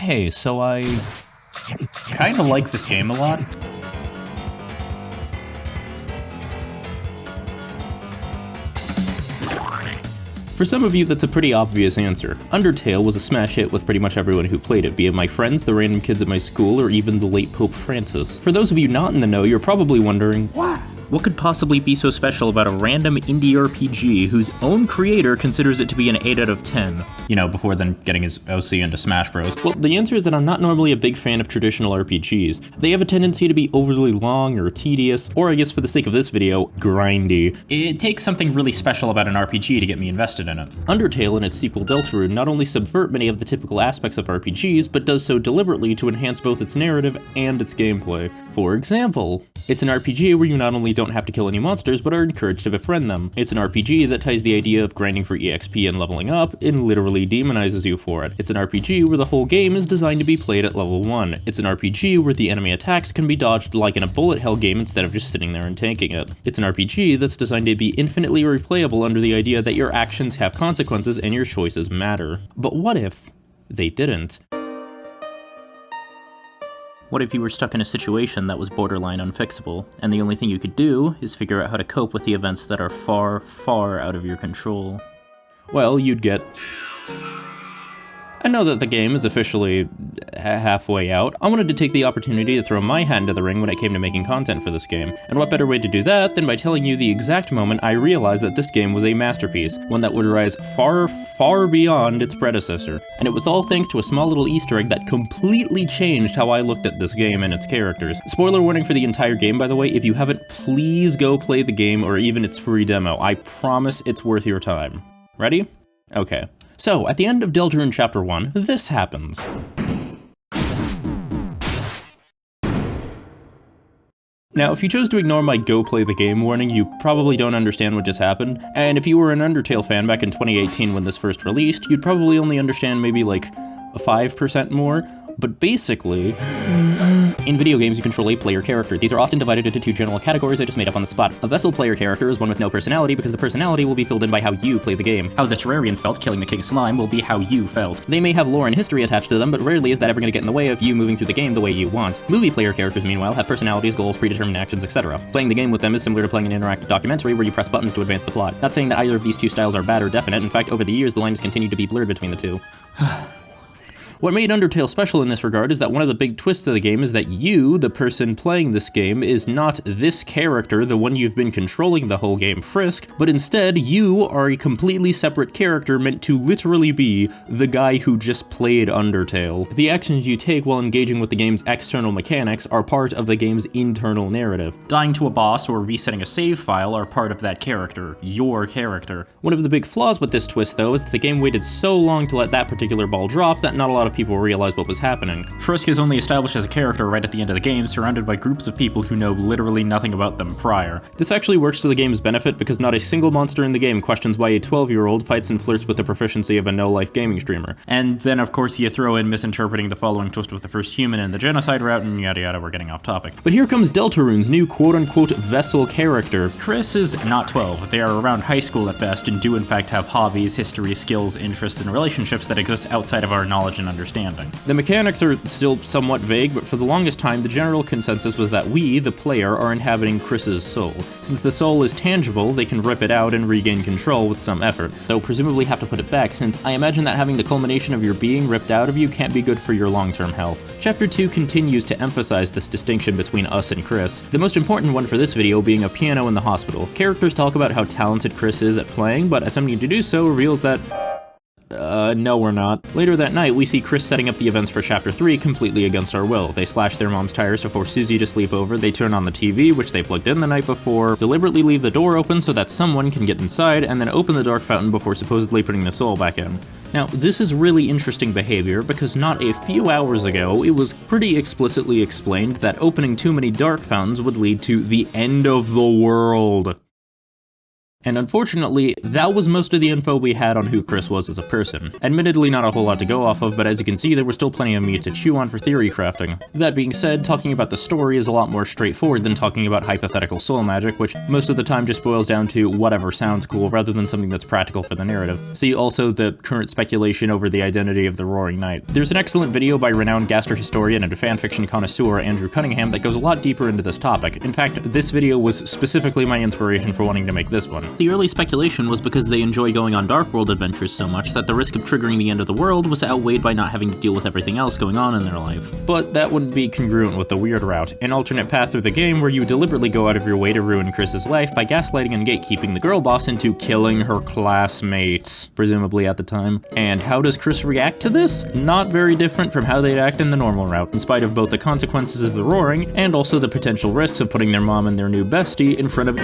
Hey, so I kinda like this game a lot. For some of you, that's a pretty obvious answer. Undertale was a smash hit with pretty much everyone who played it, be it my friends, the random kids at my school, or even the late Pope Francis. For those of you not in the know, you're probably wondering, what could possibly be so special about a random indie RPG whose own creator considers it to be an 8 out of 10? You know, before then getting his OC into Smash Bros. Well, the answer is that I'm not normally a big fan of traditional RPGs. They have a tendency to be overly long or tedious, or I guess for the sake of this video, grindy. It takes something really special about an RPG to get me invested in it. Undertale and its sequel Deltarune not only subvert many of the typical aspects of RPGs, but does so deliberately to enhance both its narrative and its gameplay. For example, it's an RPG where you not only don't have to kill any monsters, but are encouraged to befriend them. It's an RPG that ties the idea of grinding for EXP and leveling up, and literally demonizes you for it. It's an RPG where the whole game is designed to be played at level 1. It's an RPG where the enemy attacks can be dodged like in a bullet hell game instead of just sitting there and tanking it. It's an RPG that's designed to be infinitely replayable under the idea that your actions have consequences and your choices matter. But what if they didn't? What if you were stuck in a situation that was borderline unfixable, and the only thing you could do is figure out how to cope with the events that are far, far out of your control? Well, you'd get... I know that the game is officially halfway out. I wanted to take the opportunity to throw my hat into the ring when it came to making content for this game. And what better way to do that than by telling you the exact moment I realized that this game was a masterpiece, one that would rise far, far beyond its predecessor. And it was all thanks to a small little Easter egg that completely changed how I looked at this game and its characters. Spoiler warning for the entire game, by the way. If you haven't, please go play the game or even its free demo. I promise it's worth your time. Ready? Okay. So, at the end of Deltarune Chapter 1, this happens. Now, if you chose to ignore my go play the game warning, you probably don't understand what just happened, and if you were an Undertale fan back in 2018 when this first released, you'd probably only understand maybe like 5% more. But basically, in video games you control a player character. These are often divided into two general categories I just made up on the spot. A vessel player character is one with no personality because the personality will be filled in by how you play the game. How the Terrarian felt killing the King Slime will be how you felt. They may have lore and history attached to them, but rarely is that ever going to get in the way of you moving through the game the way you want. Movie player characters, meanwhile, have personalities, goals, predetermined actions, etc. Playing the game with them is similar to playing an interactive documentary where you press buttons to advance the plot. Not saying that either of these two styles are bad or definite. In fact, over the years the line has continued to be blurred between the two. What made Undertale special in this regard is that one of the big twists of the game is that you, the person playing this game, is not this character, the one you've been controlling the whole game, Frisk, but instead you are a completely separate character meant to literally be the guy who just played Undertale. The actions you take while engaging with the game's external mechanics are part of the game's internal narrative. Dying to a boss or resetting a save file are part of that character, your character. One of the big flaws with this twist, though, is that the game waited so long to let that particular ball drop that not a lot of people realized what was happening. Frisk is only established as a character right at the end of the game, surrounded by groups of people who know literally nothing about them prior. This actually works to the game's benefit because not a single monster in the game questions why a 12-year-old fights and flirts with the proficiency of a no-life gaming streamer. And then of course you throw in misinterpreting the following twist with the first human and the genocide route and yada yada, we're getting off topic. But here comes Deltarune's new quote-unquote vessel character. Kris is not 12. They are around high school at best and do in fact have hobbies, history, skills, interests, and relationships that exist outside of our knowledge and understanding. The mechanics are still somewhat vague, but for the longest time the general consensus was that we, the player, are inhabiting Kris's soul. Since the soul is tangible, they can rip it out and regain control with some effort, though presumably have to put it back, since I imagine that having the culmination of your being ripped out of you can't be good for your long-term health. Chapter 2 continues to emphasize this distinction between us and Kris, the most important one for this video being a piano in the hospital. Characters talk about how talented Kris is at playing, but attempting to do so reveals that no we're not. Later that night, we see Kris setting up the events for Chapter 3 completely against our will. They slash their mom's tires to force Susie to sleep over, they turn on the TV, which they plugged in the night before, deliberately leave the door open so that someone can get inside, and then open the dark fountain before supposedly putting the soul back in. Now, this is really interesting behavior because not a few hours ago, it was pretty explicitly explained that opening too many dark fountains would lead to the end of the world. And unfortunately, that was most of the info we had on who Kris was as a person. Admittedly, not a whole lot to go off of, but as you can see, there was still plenty of meat to chew on for theory crafting. That being said, talking about the story is a lot more straightforward than talking about hypothetical soul magic, which most of the time just boils down to whatever sounds cool rather than something that's practical for the narrative. See also the current speculation over the identity of the Roaring Knight. There's an excellent video by renowned gastrohistorian and fanfiction connoisseur Andrew Cunningham that goes a lot deeper into this topic. In fact, this video was specifically my inspiration for wanting to make this one. The early speculation was because they enjoy going on Dark World adventures so much that the risk of triggering the end of the world was outweighed by not having to deal with everything else going on in their life. But that wouldn't be congruent with the weird route, an alternate path through the game where you deliberately go out of your way to ruin Kris's life by gaslighting and gatekeeping the girl boss into killing her classmates, presumably at the time. And how does Kris react to this? Not very different from how they'd act in the normal route, in spite of both the consequences of the roaring and also the potential risks of putting their mom and their new bestie in front of.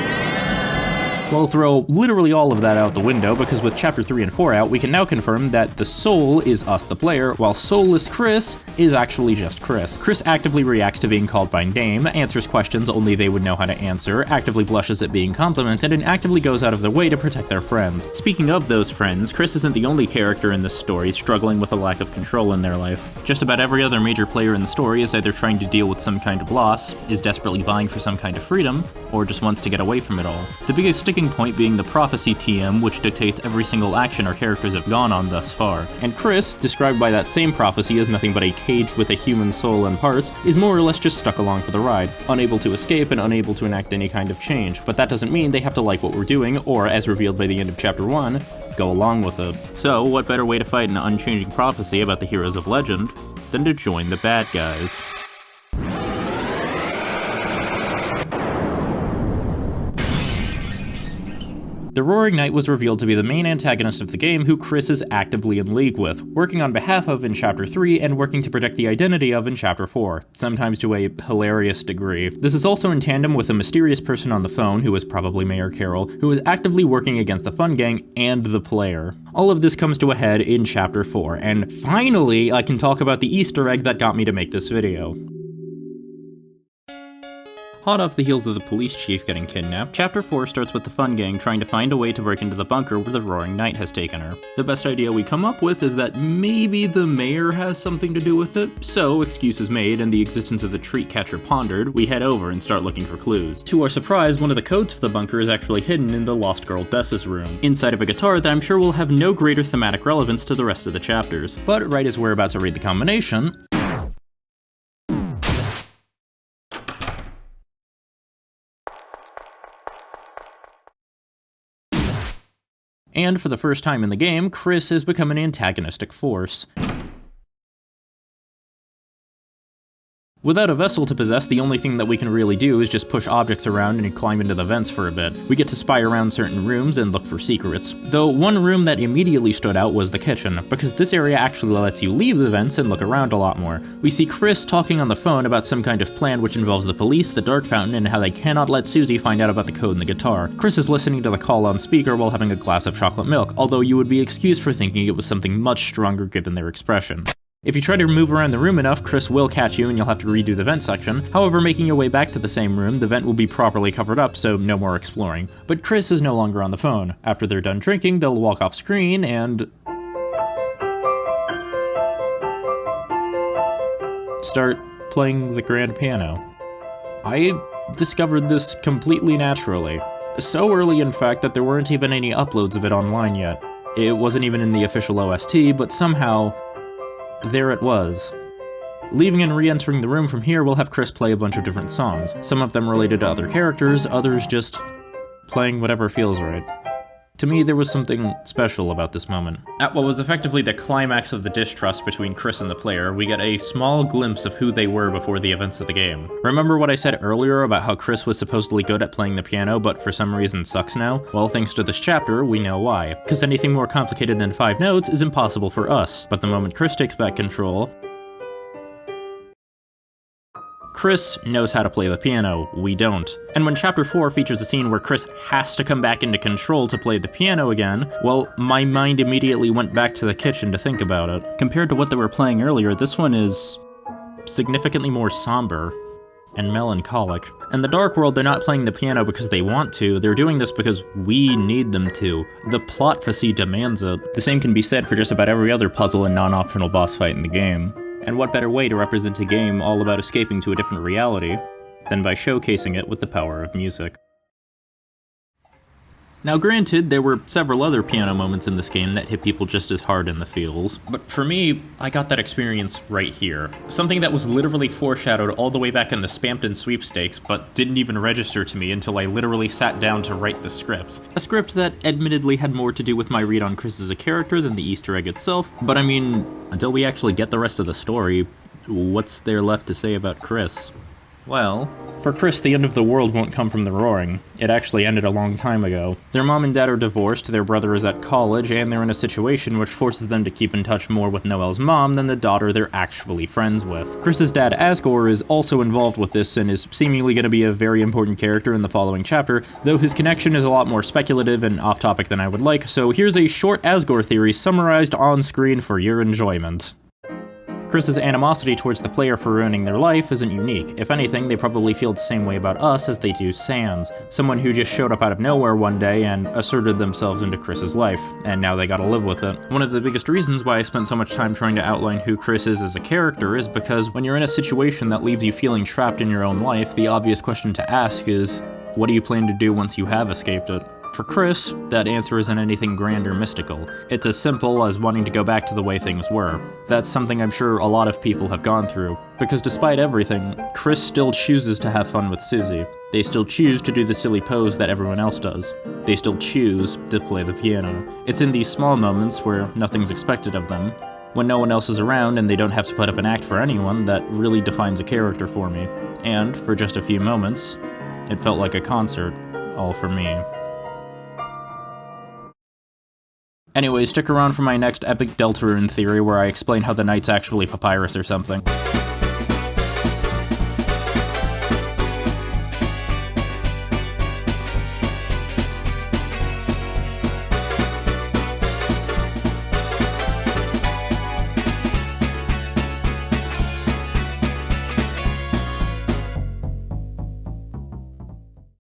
We'll throw literally all of that out the window, because with Chapter 3 and 4 out, we can now confirm that the soul is us the player, while soulless Kris is actually just Kris. Kris actively reacts to being called by name, answers questions only they would know how to answer, actively blushes at being complimented, and actively goes out of their way to protect their friends. Speaking of those friends, Kris isn't the only character in this story struggling with a lack of control in their life. Just about every other major player in the story is either trying to deal with some kind of loss, is desperately vying for some kind of freedom, or just wants to get away from it all. The biggest sticking point being the prophecy TM, which dictates every single action our characters have gone on thus far. And Kris, described by that same prophecy as nothing but a cage with a human soul and parts, is more or less just stuck along for the ride, unable to escape and unable to enact any kind of change. But that doesn't mean they have to like what we're doing, or, as revealed by the end of Chapter 1, go along with it. So, what better way to fight an unchanging prophecy about the heroes of legend than to join the bad guys? The Roaring Knight was revealed to be the main antagonist of the game who Kris is actively in league with, working on behalf of in Chapter 3 and working to protect the identity of in Chapter 4, sometimes to a hilarious degree. This is also in tandem with a mysterious person on the phone, who is probably Mayor Carroll, who is actively working against the Fun Gang and the player. All of this comes to a head in Chapter 4, and finally I can talk about the Easter egg that got me to make this video. Hot off the heels of the police chief getting kidnapped, Chapter 4 starts with the Fun Gang trying to find a way to break into the bunker where the Roaring Knight has taken her. The best idea we come up with is that maybe the mayor has something to do with it, so excuses made and the existence of the treat catcher pondered, we head over and start looking for clues. To our surprise, one of the codes for the bunker is actually hidden in the Lost Girl Bess's room, inside of a guitar that I'm sure will have no greater thematic relevance to the rest of the chapters. But right as we're about to read the combination, and for the first time in the game, Kris has become an antagonistic force. Without a vessel to possess, the only thing that we can really do is just push objects around and climb into the vents for a bit. We get to spy around certain rooms and look for secrets. Though one room that immediately stood out was the kitchen, because this area actually lets you leave the vents and look around a lot more. We see Kris talking on the phone about some kind of plan which involves the police, the Dark Fountain, and how they cannot let Susie find out about the code in the guitar. Kris is listening to the call on speaker while having a glass of chocolate milk, although you would be excused for thinking it was something much stronger given their expression. If you try to move around the room enough, Kris will catch you and you'll have to redo the vent section. However, making your way back to the same room, the vent will be properly covered up, so no more exploring. But Kris is no longer on the phone. After they're done drinking, they'll walk off screen and start playing the grand piano. I discovered this completely naturally. So early, in fact, that there weren't even any uploads of it online yet. It wasn't even in the official OST, but somehow there it was. Leaving and re-entering the room from here, we'll have Kris play a bunch of different songs. Some of them related to other characters, others just playing whatever feels right. To me, there was something special about this moment. At what was effectively the climax of the distrust between Kris and the player, we get a small glimpse of who they were before the events of the game. Remember what I said earlier about how Kris was supposedly good at playing the piano, but for some reason sucks now? Well, thanks to this chapter, we know why. Because anything more complicated than 5 notes is impossible for us. But the moment Kris takes back control, Kris knows how to play the piano, we don't. And when Chapter 4 features a scene where Kris has to come back into control to play the piano again, well, my mind immediately went back to the kitchen to think about it. Compared to what they were playing earlier, this one is significantly more somber. and melancholic. In the Dark World, they're not playing the piano because they want to, they're doing this because we need them to. The plot facade demands it. The same can be said for just about every other puzzle and non-optional boss fight in the game. And what better way to represent a game all about escaping to a different reality than by showcasing it with the power of music. Now granted, there were several other piano moments in this game that hit people just as hard in the feels, but for me, I got that experience right here. Something that was literally foreshadowed all the way back in the Spampton sweepstakes, but didn't even register to me until I literally sat down to write the script. A script that admittedly had more to do with my read on Kris as a character than the Easter egg itself, but I mean, until we actually get the rest of the story, what's there left to say about Kris? Well, for Kris, the end of the world won't come from the roaring. It actually ended a long time ago. Their mom and dad are divorced, their brother is at college, and they're in a situation which forces them to keep in touch more with Noelle's mom than the daughter they're actually friends with. Kris's dad, Asgore, is also involved with this and is seemingly going to be a very important character in the following chapter, though his connection is a lot more speculative and off-topic than I would like, so here's a short Asgore theory summarized on screen for your enjoyment. Kris's animosity towards the player for ruining their life isn't unique. If anything, they probably feel the same way about us as they do Sans, someone who just showed up out of nowhere one day and asserted themselves into Kris's life, and now they gotta live with it. One of the biggest reasons why I spent so much time trying to outline who Kris is as a character is because when you're in a situation that leaves you feeling trapped in your own life, the obvious question to ask is, what do you plan to do once you have escaped it? For Kris, that answer isn't anything grand or mystical. It's as simple as wanting to go back to the way things were. That's something I'm sure a lot of people have gone through, because despite everything, Kris still chooses to have fun with Susie. They still choose to do the silly pose that everyone else does. They still choose to play the piano. It's in these small moments where nothing's expected of them, when no one else is around and they don't have to put up an act for anyone, that really defines a character for me. And, for just a few moments, it felt like a concert, all for me. Anyway, stick around for my next epic Deltarune theory where I explain how the knight's actually papyrus or something.